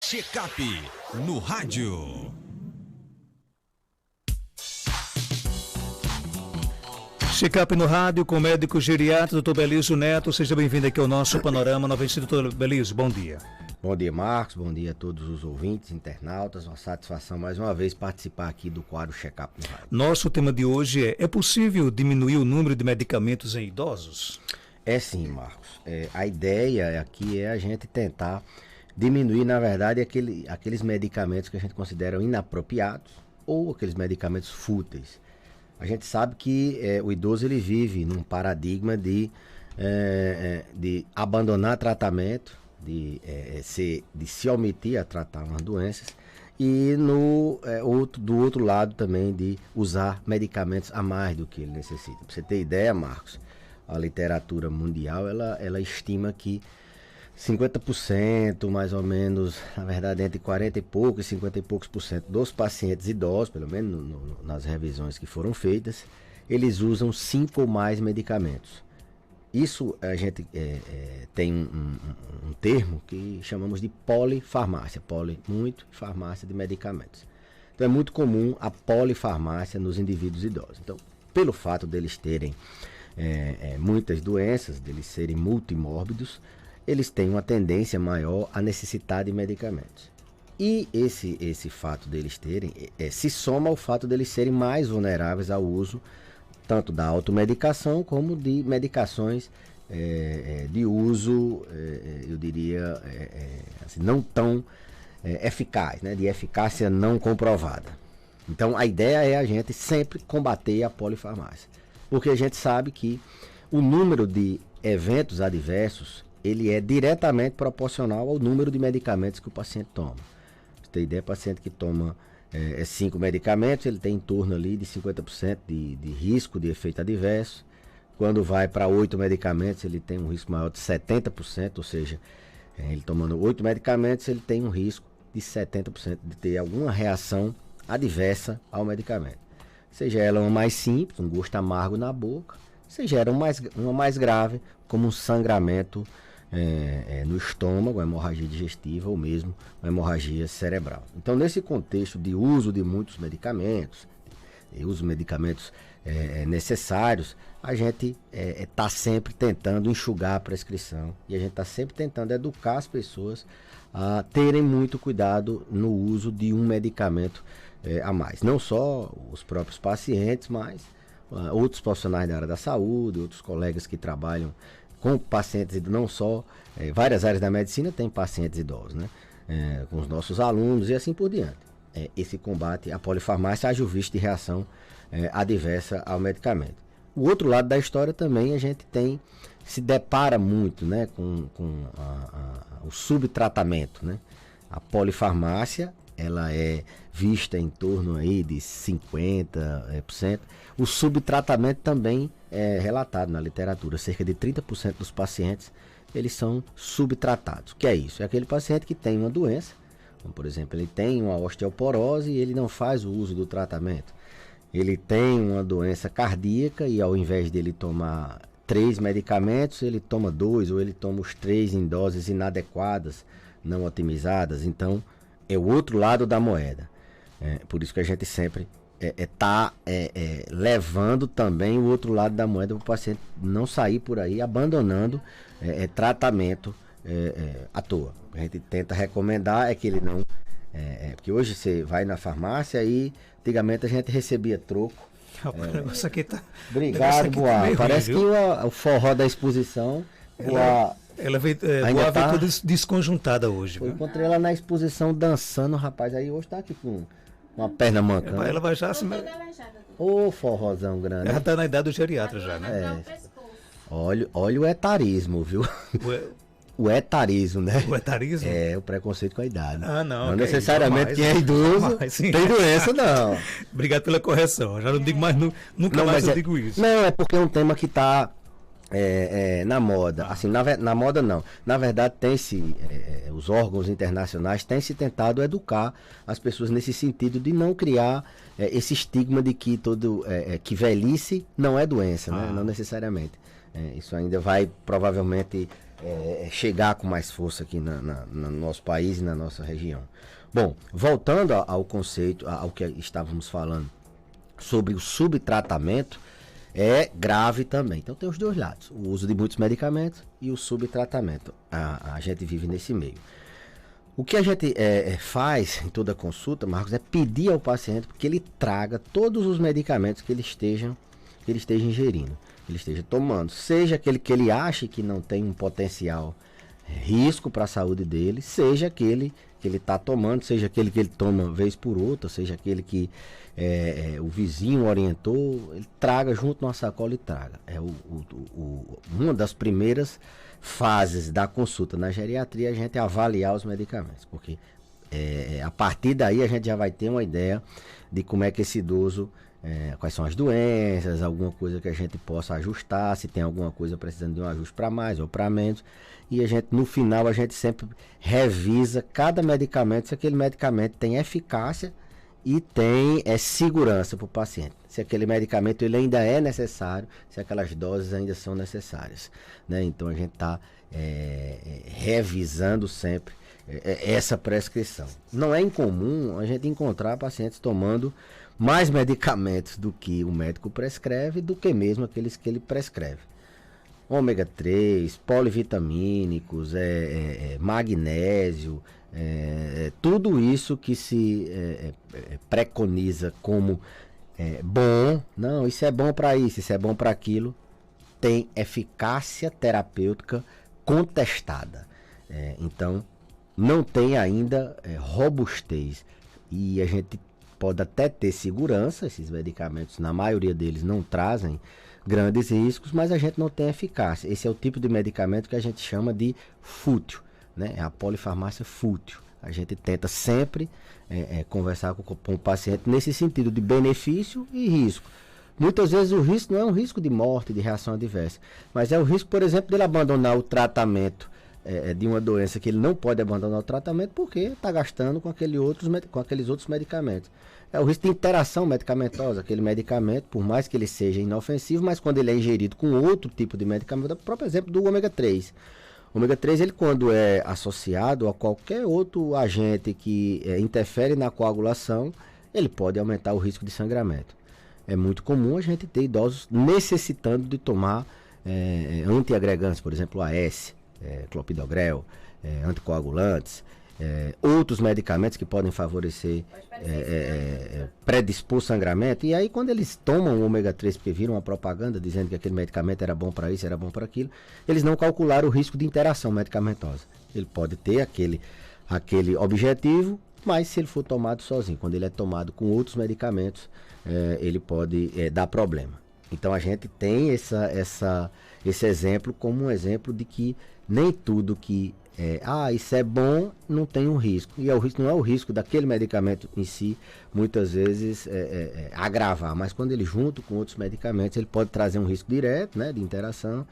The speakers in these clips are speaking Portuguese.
Checkup no rádio. Checkup no rádio com o médico geriatra, Dr. Belísio Neto. Seja bem-vindo aqui ao nosso Panorama 95. Dr. Belísio, bom dia. Bom dia, Marcos. Bom dia a todos os ouvintes, internautas. Uma satisfação mais uma vez participar aqui do quadro Checkup no rádio. Nosso tema de hoje é possível diminuir o número de medicamentos em idosos? É sim, Marcos. A ideia aqui é a gente tentar diminuir, na verdade, aqueles medicamentos que a gente considera inapropriados ou aqueles medicamentos fúteis. A gente sabe que o idoso ele vive num paradigma de abandonar tratamento, de se omitir a tratar umas doenças e do outro lado também de usar medicamentos a mais do que ele necessita. Para você ter ideia, Marcos, a literatura mundial ela estima que 50% mais ou menos, na verdade entre 40 e poucos e 50 e poucos por cento dos pacientes idosos, pelo menos nas revisões que foram feitas, eles usam 5 ou mais medicamentos. Isso a gente tem um termo que chamamos de polifarmácia, muito, farmácia de medicamentos. Então é muito comum a polifarmácia nos indivíduos idosos. Então, pelo fato deles terem muitas doenças, deles serem multimórbidos, eles têm uma tendência maior a necessitar de medicamentos. E esse fato deles terem, se soma ao fato deles serem mais vulneráveis ao uso tanto da automedicação como de medicações de uso, eu diria, assim, não tão eficaz, né, de eficácia não comprovada. Então a ideia é a gente sempre combater a polifarmácia, porque a gente sabe que o número de eventos adversos ele é diretamente proporcional ao número de medicamentos que o paciente toma. Pra você ter ideia, o paciente que toma 5 medicamentos, ele tem em torno ali de 50% de risco de efeito adverso. Quando vai para 8 medicamentos, ele tem um risco maior de 70%, ou seja, ele tomando 8 medicamentos, ele tem um risco de 70% de ter alguma reação adversa ao medicamento. Seja ela uma mais simples, um gosto amargo na boca, seja ela uma mais grave, como um sangramento no estômago, hemorragia digestiva ou mesmo uma hemorragia cerebral. Então, nesse contexto de uso de muitos medicamentos, e uso de medicamentos necessários, a gente está sempre tentando enxugar a prescrição e a gente está sempre tentando educar as pessoas a terem muito cuidado no uso de um medicamento a mais. Não só os próprios pacientes, mas outros profissionais da área da saúde, outros colegas que trabalham com pacientes, não só, várias áreas da medicina tem pacientes idosos, né? Com os nossos alunos e assim por diante. Esse combate à polifarmácia haja o visto de reação adversa ao medicamento. O outro lado da história também a gente se depara muito, né, com o subtratamento, né? A polifarmácia ela é vista em torno aí de 50%. O subtratamento também é relatado na literatura. Cerca de 30% dos pacientes eles são subtratados. O que é isso? É aquele paciente que tem uma doença, como, por exemplo, ele tem uma osteoporose e ele não faz o uso do tratamento. Ele tem uma doença cardíaca e ao invés de ele tomar 3 medicamentos, ele toma 2 ou ele toma os 3 em doses inadequadas, não otimizadas. Então, é o outro lado da moeda. Por isso que a gente sempre está levando também o outro lado da moeda para o paciente não sair por aí abandonando tratamento à toa. A gente tenta recomendar que ele não... porque hoje você vai na farmácia e antigamente a gente recebia troco. O negócio aqui tá... Obrigado, Boa. Parece que o forró da exposição... Ela veio toda desconjuntada hoje. Eu encontrei ela na exposição dançando, rapaz. Aí hoje tá aqui com uma perna mancando. Ela vai já assim. Ô, forrozão grande. Ela tá na idade do geriatra já, né? Olha o etarismo, viu? O etarismo, né? O etarismo? O preconceito com a idade. Ah, não. Não necessariamente quem é idoso tem doença, não. Obrigado pela correção. Já não digo mais, nunca mais eu digo isso. Não, é porque é um tema que tá na moda, assim, na moda não, na verdade os órgãos internacionais têm se tentado educar as pessoas nesse sentido de não criar esse estigma de que que velhice não é doença, né? Não necessariamente. Isso ainda vai provavelmente chegar com mais força aqui no nosso país e na nossa região. Bom, voltando ao conceito, ao que estávamos falando sobre o subtratamento, é grave também. Então tem os dois lados, o uso de muitos medicamentos e o subtratamento. A gente vive nesse meio. O que a gente faz em toda consulta, Marcos, é pedir ao paciente que ele traga todos os medicamentos que ele esteja ingerindo, que ele esteja tomando, seja aquele que ele ache que não tem um potencial risco para a saúde dele, seja aquele que ele está tomando, seja aquele que ele toma vez por outra, seja aquele que o vizinho orientou, ele traga junto numa sacola e traga. Uma das primeiras fases da consulta na geriatria é a gente avaliar os medicamentos, porque a partir daí a gente já vai ter uma ideia de como é que esse idoso, quais são as doenças, alguma coisa que a gente possa ajustar, se tem alguma coisa precisando de um ajuste para mais ou para menos. E no final a gente sempre revisa cada medicamento, se aquele medicamento tem eficácia e tem segurança para o paciente. Se aquele medicamento ele ainda é necessário, se aquelas doses ainda são necessárias, né? Então a gente está revisando sempre essa prescrição. Não é incomum a gente encontrar pacientes tomando mais medicamentos do que o médico prescreve, do que mesmo aqueles que ele prescreve. Ômega 3, polivitamínicos, magnésio, tudo isso que se preconiza como bom, não, isso é bom para isso é bom para aquilo, tem eficácia terapêutica contestada. Então, não tem ainda robustez. E a gente pode até ter segurança, esses medicamentos, na maioria deles, não trazem grandes riscos, mas a gente não tem eficácia. Esse é o tipo de medicamento que a gente chama de fútil, né? É a polifarmácia fútil. A gente tenta sempre conversar com o paciente nesse sentido de benefício e risco. Muitas vezes o risco não é um risco de morte, de reação adversa, mas é o risco, por exemplo, dele abandonar o tratamento de uma doença que ele não pode abandonar o tratamento porque está gastando com aqueles outros medicamentos. É o risco de interação medicamentosa, aquele medicamento, por mais que ele seja inofensivo, mas quando ele é ingerido com outro tipo de medicamento, o próprio exemplo do ômega 3. O ômega 3, ele quando é associado a qualquer outro agente que interfere na coagulação, ele pode aumentar o risco de sangramento. É muito comum a gente ter idosos necessitando de tomar antiagregantes, por exemplo, AS, clopidogrel, anticoagulantes, outros medicamentos que podem favorecer, predispor sangramento. E aí quando eles tomam o ômega 3 porque viram uma propaganda dizendo que aquele medicamento era bom para isso, era bom para aquilo, eles não calcularam o risco de interação medicamentosa. Ele pode ter aquele objetivo, mas se ele for tomado sozinho, quando ele é tomado com outros medicamentos, ele pode dar problema. Então a gente tem esse exemplo como um exemplo de que nem tudo que isso é bom, não tem um risco. E o risco não é o risco daquele medicamento em si, muitas vezes agravar, mas quando ele junto com outros medicamentos, ele pode trazer um risco direto, né, de interação,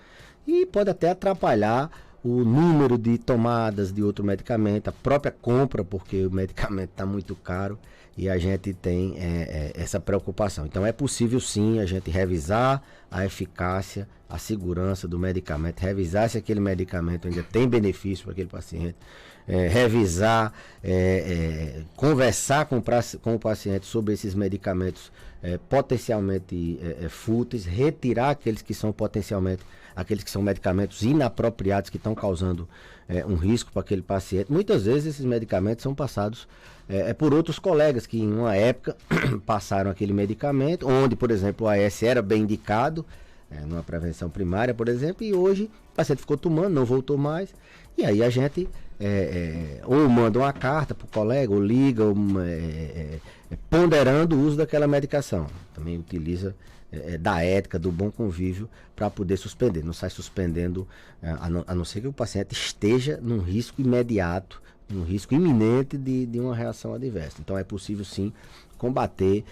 e pode até atrapalhar o número de tomadas de outro medicamento, a própria compra, porque o medicamento está muito caro e a gente tem essa preocupação. Então é possível sim a gente revisar a eficácia, a segurança do medicamento, revisar se aquele medicamento ainda tem benefício para aquele paciente, revisar, conversar com o paciente sobre esses medicamentos potencialmente fúteis, retirar aqueles que são medicamentos inapropriados que estão causando um risco para aquele paciente. Muitas vezes esses medicamentos são passados por outros colegas que em uma época passaram aquele medicamento, onde, por exemplo, o AS era bem indicado, numa prevenção primária, por exemplo, e hoje o paciente ficou tomando, não voltou mais, e aí a gente ou manda uma carta para o colega, ou liga, ponderando o uso daquela medicação. Também utiliza da ética, do bom convívio, para poder suspender. Não sai suspendendo, a não ser que o paciente esteja num risco imediato, num risco iminente de uma reação adversa. Então é possível sim combater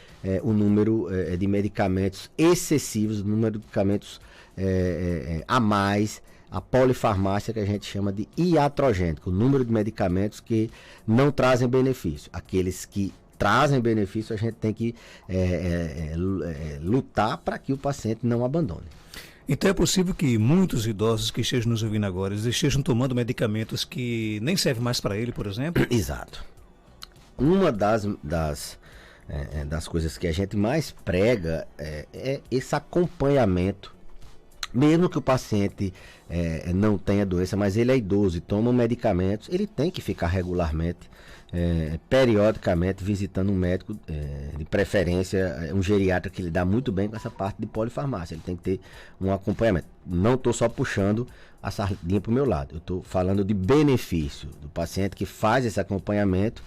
o número de medicamentos excessivos, o número de medicamentos a mais, a polifarmácia, que a gente chama de iatrogênico, o número de medicamentos que não trazem benefício. Aqueles que trazem benefício, a gente tem que lutar para que o paciente não abandone. Então é possível que muitos idosos que estejam nos ouvindo agora eles estejam tomando medicamentos que nem servem mais para ele, por exemplo? Exato. Uma das coisas que a gente mais prega é esse acompanhamento, mesmo que o paciente não tenha doença, mas ele é idoso e toma medicamentos, ele tem que ficar regularmente, periodicamente visitando um médico, de preferência um geriatra que lhe dá muito bem com essa parte de polifarmácia. Ele tem que ter um acompanhamento. Não estou só puxando a sardinha para o meu lado, eu estou falando de benefício do paciente que faz esse acompanhamento.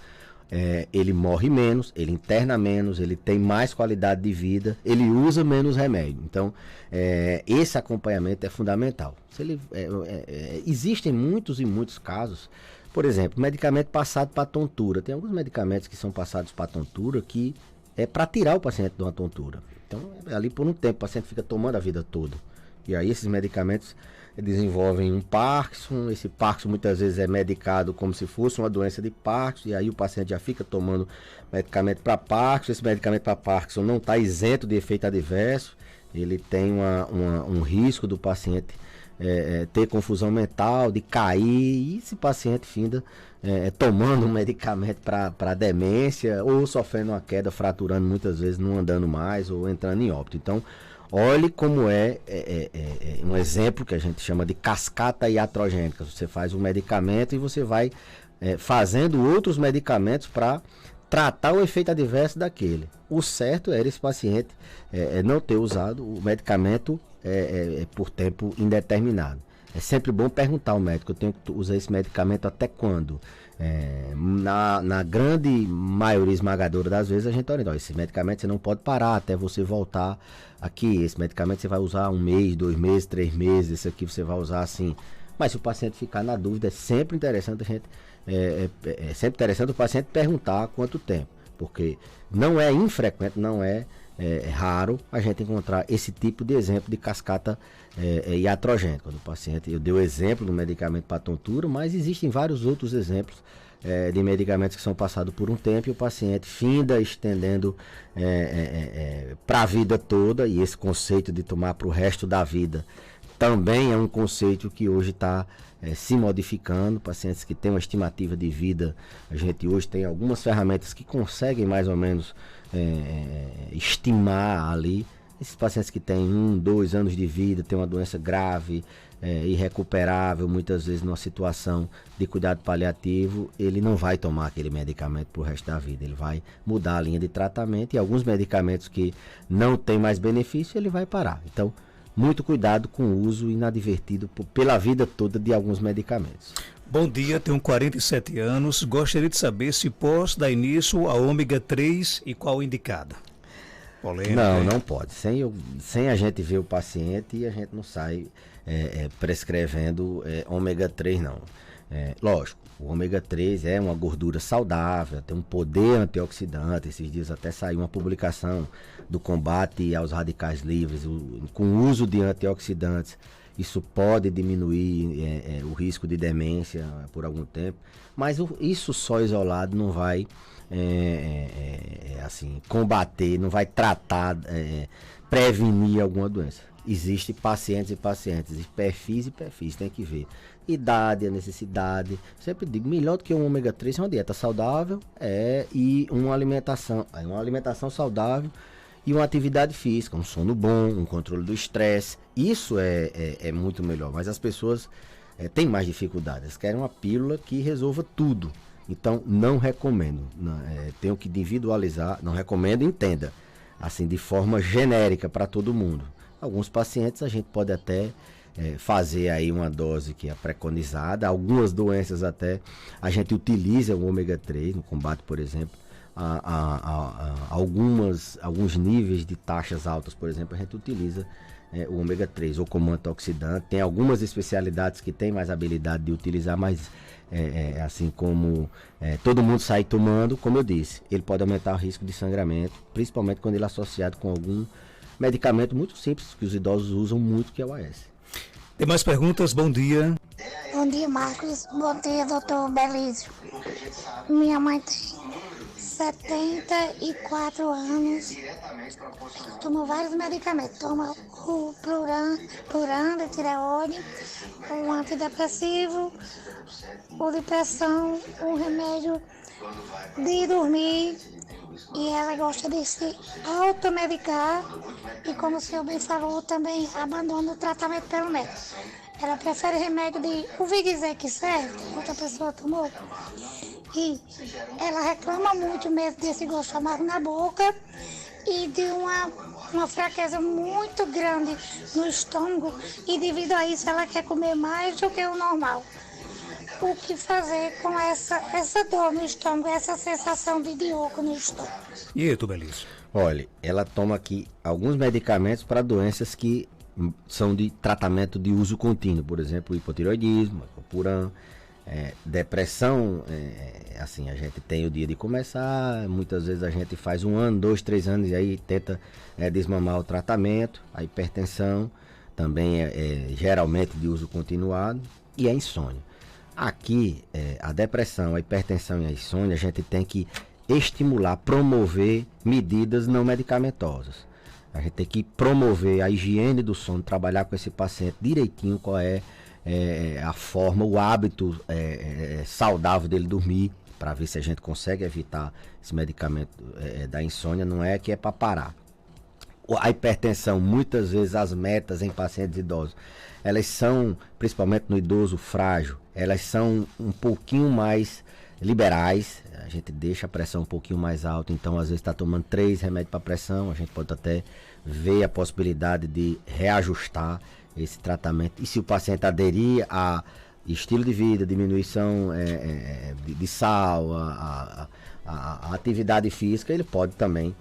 Ele morre menos, ele interna menos, ele tem mais qualidade de vida, ele usa menos remédio. Então, esse acompanhamento é fundamental. Existem muitos e muitos casos, por exemplo, medicamento passado para tontura. Tem alguns medicamentos que são passados para tontura que é para tirar o paciente de uma tontura. Então, ali por um tempo, o paciente fica tomando a vida toda. E aí esses medicamentos desenvolvem um Parkinson. Esse Parkinson muitas vezes é medicado como se fosse uma doença de Parkinson, e aí o paciente já fica tomando medicamento para Parkinson. Esse medicamento para Parkinson não está isento de efeito adverso, ele tem um risco do paciente ter confusão mental, de cair, e esse paciente finda tomando um medicamento para demência, ou sofrendo uma queda, fraturando muitas vezes, não andando mais, ou entrando em óbito. Então, olhe como é um exemplo que a gente chama de cascata iatrogênica. Você faz um medicamento e você vai fazendo outros medicamentos para tratar o efeito adverso daquele. O certo era esse paciente não ter usado o medicamento por tempo indeterminado. É sempre bom perguntar ao médico: eu tenho que usar esse medicamento até quando? Na grande maioria esmagadora das vezes a gente orienta: esse medicamento você não pode parar até você voltar aqui, esse medicamento você vai usar 1 mês, 2 meses, 3 meses, esse aqui você vai usar assim. Mas se o paciente ficar na dúvida, é sempre interessante o paciente perguntar quanto tempo, porque não é infrequente, não é raro a gente encontrar esse tipo de exemplo de cascata iatrogênica. Quando o paciente, eu dei o exemplo do medicamento para tontura, mas existem vários outros exemplos de medicamentos que são passados por um tempo e o paciente finda estendendo para a vida toda, e esse conceito de tomar para o resto da vida também é um conceito que hoje está se modificando. Pacientes que têm uma estimativa de vida, a gente hoje tem algumas ferramentas que conseguem mais ou menos estimar ali. Esses pacientes que têm 1, 2 anos de vida, têm uma doença grave, irrecuperável, muitas vezes numa situação de cuidado paliativo, ele não vai tomar aquele medicamento pro resto da vida, ele vai mudar a linha de tratamento, e alguns medicamentos que não têm mais benefício, ele vai parar. Então, muito cuidado com o uso inadvertido pela vida toda de alguns medicamentos. Bom dia, tenho 47 anos, gostaria de saber se posso dar início a ômega 3 e qual indicada. Polêmica, não pode. Sem a gente ver o paciente, a gente não sai prescrevendo ômega 3 não. Lógico, o ômega 3 é uma gordura saudável, tem um poder antioxidante. Esses dias até saiu uma publicação do combate aos radicais livres, com o uso de antioxidantes. Isso pode diminuir o risco de demência por algum tempo, mas isso só isolado não vai combater, não vai tratar, prevenir alguma doença. Existem pacientes e pacientes, perfis e perfis, tem que ver idade, a necessidade. Sempre digo, melhor do que um ômega 3 é uma dieta saudável e uma alimentação saudável e uma atividade física, um sono bom, um controle do estresse. Isso é muito melhor, mas as pessoas têm mais dificuldades, elas querem uma pílula que resolva tudo. Então não recomendo, tenho que individualizar, não recomendo, entenda, assim, de forma genérica para todo mundo. Alguns pacientes a gente pode até fazer aí uma dose que é preconizada, algumas doenças até a gente utiliza o ômega 3 no combate, por exemplo, alguns níveis de taxas altas, por exemplo, a gente utiliza o ômega 3 ou como antioxidante. Tem algumas especialidades que tem mais habilidade de utilizar, mas assim como todo mundo sai tomando, como eu disse, ele pode aumentar o risco de sangramento, principalmente quando ele é associado com algum medicamento muito simples que os idosos usam muito, que é o AS. Tem mais perguntas? Bom dia. Bom dia, Marcos. Bom dia, doutor Belísio. Minha mãe tem 74 anos. Tomo vários medicamentos. Tomo o Pluran de tireoide, um antidepressivo, o de pressão, um remédio de dormir. E ela gosta de se automedicar. E como o senhor bem falou, também abandona o tratamento pelo médico. Ela prefere remédio de o Vigizec, certo? Outra pessoa tomou. E ela reclama muito mesmo desse gosto amargo na boca e de uma fraqueza muito grande no estômago. E devido a isso ela quer comer mais do que o normal. O que fazer com essa dor no estômago, essa sensação de dioco no estômago? E aí, Tubelício? Olha, ela toma aqui alguns medicamentos para doenças que são de tratamento de uso contínuo, por exemplo, hipotireoidismo, Puran, depressão, assim, a gente tem o dia de começar, muitas vezes a gente faz 1 ano, 2, 3 anos e aí tenta desmamar o tratamento, a hipertensão também geralmente de uso continuado e a insônia. Aqui, a depressão, a hipertensão e a insônia, a gente tem que estimular, promover medidas não medicamentosas. A gente tem que promover a higiene do sono, trabalhar com esse paciente direitinho qual é a forma, o hábito saudável dele dormir, para ver se a gente consegue evitar esse medicamento da insônia, não é que é para parar. A hipertensão, muitas vezes as metas em pacientes idosos, elas são, principalmente no idoso frágil, elas são um pouquinho mais liberais, a gente deixa a pressão um pouquinho mais alta, então às vezes está tomando 3 remédios para pressão, a gente pode até ver a possibilidade de reajustar esse tratamento, e se o paciente aderir a estilo de vida, diminuição de sal, a atividade física, ele pode também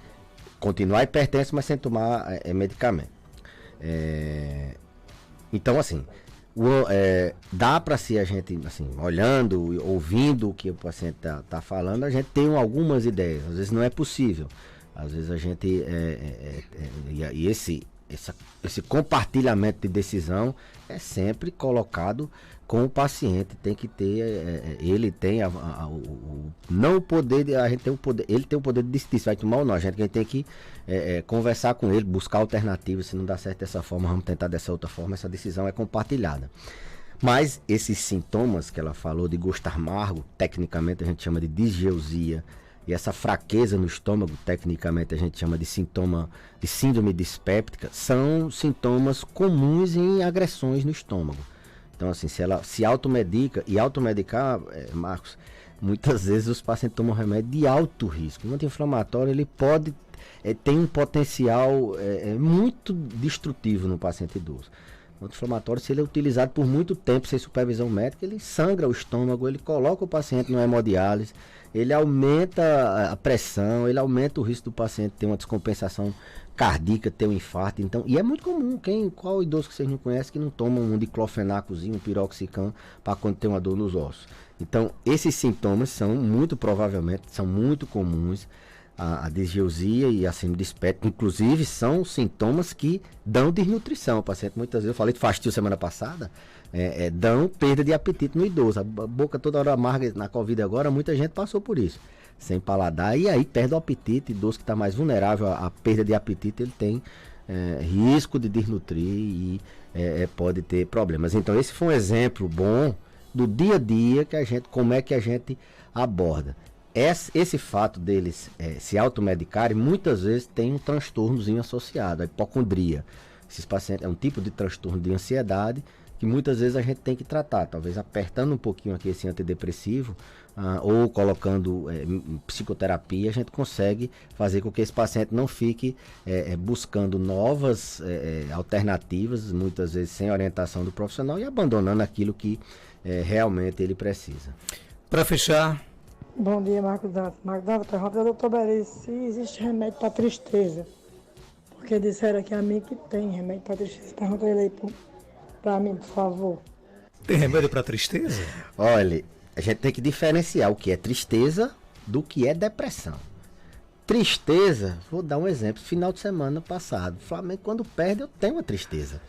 continuar hipertenso, mas sem tomar medicamento. Então, assim, dá para se a gente, assim, olhando, ouvindo o que o paciente tá falando, a gente tem algumas ideias. Às vezes não é possível. Às vezes a gente e esse compartilhamento de decisão é sempre colocado com o paciente. Tem que ter, ele tem não o poder, a gente tem o poder, ele tem o poder de decidir se vai tomar ou não. A gente tem que conversar com ele, buscar alternativas. Se não dá certo dessa forma, vamos tentar dessa outra forma. Essa decisão é compartilhada. Mas esses sintomas que ela falou de gosto amargo, tecnicamente a gente chama de disgeusia, e essa fraqueza no estômago, tecnicamente a gente chama de sintoma de síndrome dispéptica, são sintomas comuns em agressões no estômago. Então, assim, se ela se automedica, e automedicar, Marcos, muitas vezes os pacientes tomam remédio de alto risco. O anti-inflamatório, ele pode tem um potencial muito destrutivo no paciente idoso. O anti-inflamatório, se ele é utilizado por muito tempo sem supervisão médica, ele sangra o estômago, ele coloca o paciente no hemodiálise, ele aumenta a pressão, ele aumenta o risco do paciente ter uma descompensação cardíaca, ter um infarto. Então, e é muito comum, qual idoso que vocês não conhecem que não toma um diclofenacozinho, um piroxicam para quando tem uma dor nos ossos? Então, esses sintomas são muito provavelmente, são muito comuns. A disgeusia e a síndrome dispéptica, inclusive, são sintomas que dão desnutrição. O paciente, muitas vezes, eu falei de fastio semana passada, dão perda de apetite no idoso. A boca toda hora amarga na Covid agora, muita gente passou por isso. Sem paladar, e aí perde o apetite. Idoso que está mais vulnerável à perda de apetite, ele tem risco de desnutrir e pode ter problemas. Então, esse foi um exemplo bom do dia a dia, como é que a gente aborda. Esse fato deles se automedicarem, muitas vezes tem um transtornozinho associado, a hipocondria. Esses pacientes é um tipo de transtorno de ansiedade que muitas vezes a gente tem que tratar, talvez apertando um pouquinho aqui esse antidepressivo ou colocando psicoterapia, a gente consegue fazer com que esse paciente não fique buscando novas alternativas, muitas vezes sem orientação do profissional, e abandonando aquilo que realmente ele precisa. Para fechar... Bom dia, Marcos Dantas. Marcos Dantas, pergunta ao doutor Belício se existe remédio para tristeza. Porque disseram aqui a mim que tem remédio para tristeza. Pergunta ele aí para mim, por favor. Tem remédio para tristeza? Olha, a gente tem que diferenciar o que é tristeza do que é depressão. Tristeza, vou dar um exemplo. Final de semana passado, o Flamengo, quando perde, eu tenho uma tristeza.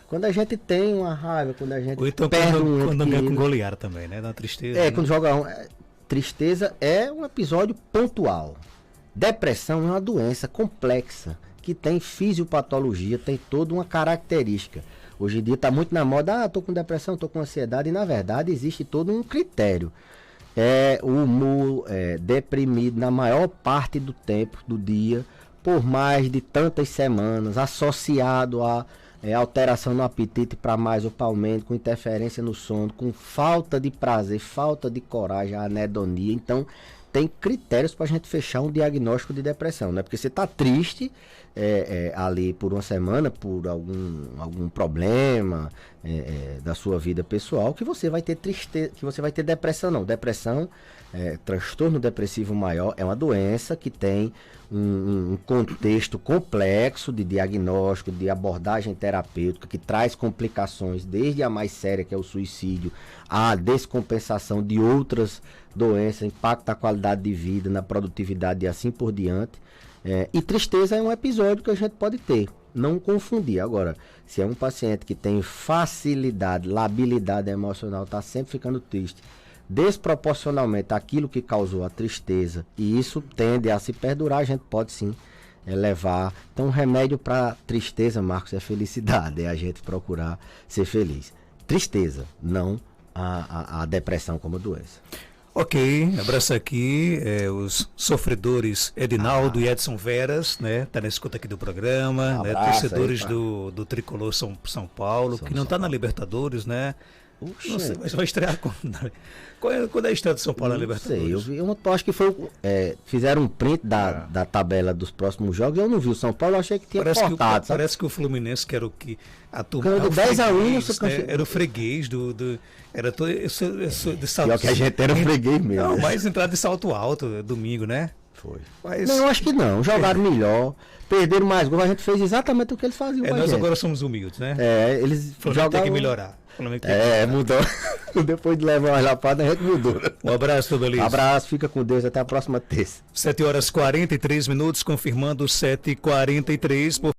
Quando a gente tem uma raiva, quando a gente ou então perde quando ganha com golear também, né? Dá uma tristeza. Quando joga Tristeza é um episódio pontual. Depressão é uma doença complexa, que tem fisiopatologia, tem toda uma característica. Hoje em dia está muito na moda, estou com depressão, estou com ansiedade, e na verdade existe todo um critério. O humor deprimido na maior parte do tempo do dia, por mais de tantas semanas, associado a alteração no apetite para mais ou para menos, com interferência no sono, com falta de prazer, falta de coragem, anedonia. Então, tem critérios para a gente fechar um diagnóstico de depressão, né? Porque você está triste ali por uma semana, por algum problema da sua vida pessoal, que você vai ter tristeza, que você vai ter depressão. Não, depressão, transtorno depressivo maior, é uma doença que tem um contexto complexo de diagnóstico, de abordagem terapêutica, que traz complicações, desde a mais séria, que é o suicídio, a descompensação de outras doenças, impacta a qualidade de vida, na produtividade e assim por diante. E tristeza é um episódio que a gente pode ter, não confundir. Agora, se é um paciente que tem facilidade, labilidade emocional, está sempre ficando triste, desproporcionalmente àquilo que causou a tristeza, e isso tende a se perdurar, a gente pode sim levar. Então, o remédio para tristeza, Marcos, é felicidade, é a gente procurar ser feliz. Tristeza, não a depressão como doença. Ok, abraço aqui os sofredores Edinaldo e Edson Veras, né? Tá na escuta aqui do programa, né? Torcedores aí, do Tricolor São Paulo, que não tá na Libertadores, né? Puxa. Não sei, mas vai estrear quando é a estreia do São Paulo na Libertadores? Sei, eu acho que foi fizeram um print da tabela dos próximos jogos, eu não vi o São Paulo, eu achei que tinha cortado. Parece que o Fluminense, que era o que a turma, era o 10-1, né? Era o freguês era todo de salto. Pior que a gente era freguês mesmo. Não, mas entrada de salto alto domingo, né? Foi. Mas... Não, eu acho que não. Jogaram melhor, perderam mais gol. A gente fez exatamente o que eles faziam. Nós agora somos humildes, né? Eles jogaram... tem que melhorar. Mudou. Depois de levar uma lapada, a gente mudou. Um abraço, Tobeliz. Abraço, fica com Deus. Até a próxima terça. 7h43, confirmando 7h43.